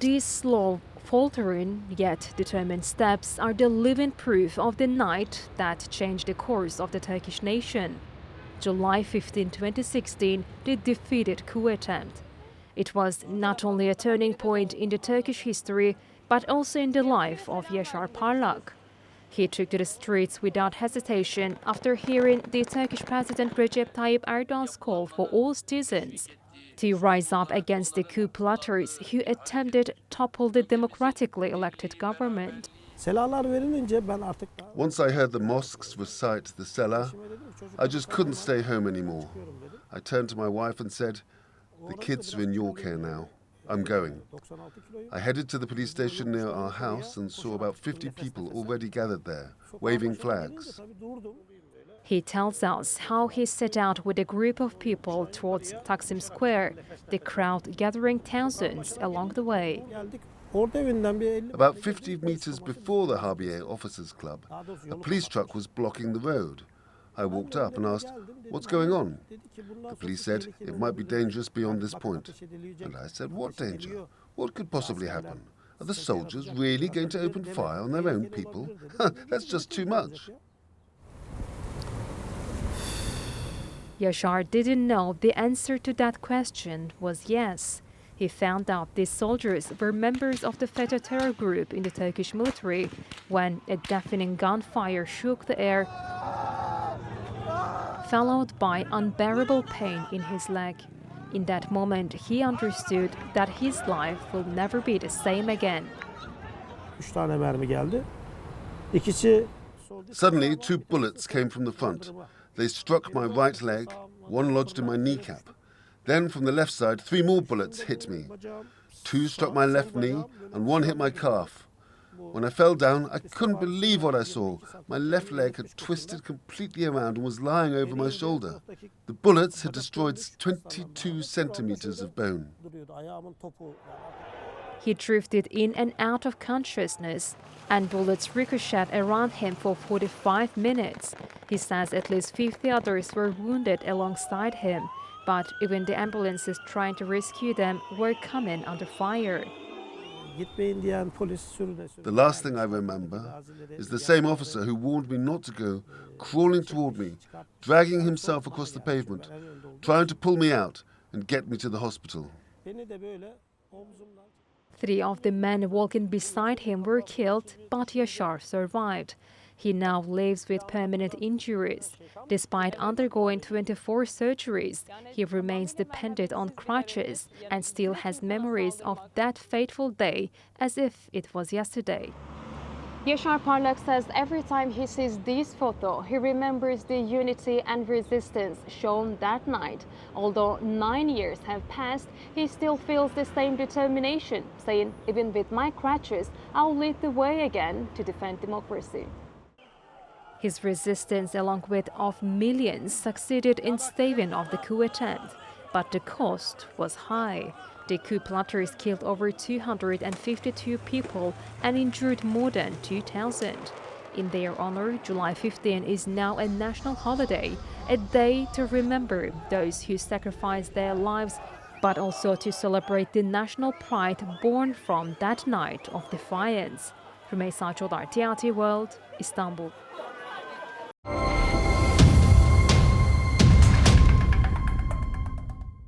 These slow, faltering yet determined steps are the living proof of the night that changed the course of the Turkish nation. July 15, 2016, the defeated coup attempt. It was not only a turning point in the Turkish history, but also in the life of Yaşar Parlak. He took to the streets without hesitation after hearing the Turkish President Recep Tayyip Erdogan's call for all citizens to rise up against the coup plotters who attempted to topple the democratically elected government. Once I heard the mosques recite the Selah, I just couldn't stay home anymore. I turned to my wife and said, "The kids are in your care now. I'm going." I headed to the police station near our house and saw about 50 people already gathered there, waving flags. He tells us how he set out with a group of people towards Taksim Square, the crowd gathering thousands along the way. About 50 meters before the Harbiye Officers Club, a police truck was blocking the road. I walked up and asked, "What's going on?" The police said it might be dangerous beyond this point. And I said, "What danger? What could possibly happen? Are the soldiers really going to open fire on their own people? That's just too much." Yaşar didn't know the answer to that question was yes. He found out these soldiers were members of the FETO terror group in the Turkish military when a deafening gunfire shook the air, followed by unbearable pain in his leg. In that moment, he understood that his life will never be the same again. Suddenly, 2 bullets came from the front. They struck my right leg, one lodged in my kneecap. Then from the left side, 3 more bullets hit me. 2 struck my left knee and 1 hit my calf. When I fell down, I couldn't believe what I saw. My left leg had twisted completely around and was lying over my shoulder. The bullets had destroyed 22 centimeters of bone. He drifted in and out of consciousness, and bullets ricocheted around him for 45 minutes. He says at least 50 others were wounded alongside him, but even the ambulances trying to rescue them were coming under fire. The last thing I remember is the same officer who warned me not to go, crawling toward me, dragging himself across the pavement, trying to pull me out and get me to the hospital. 3 of the men walking beside him were killed, but Yaşar survived. He now lives with permanent injuries. Despite undergoing 24 surgeries, he remains dependent on crutches and still has memories of that fateful day as if it was yesterday. Yaşar Parlak says every time he sees these photos, he remembers the unity and resistance shown that night. Although 9 years have passed, he still feels the same determination, saying, "Even with my crutches, I'll lead the way again to defend democracy." His resistance, along with of millions, succeeded in staving off the coup attempt. But the cost was high. The coup plotters killed over 252 people and injured more than 2,000. In their honor, July 15 is now a national holiday, a day to remember those who sacrificed their lives, but also to celebrate the national pride born from that night of defiance. Rumeysa Codar, TRT World, İstanbul.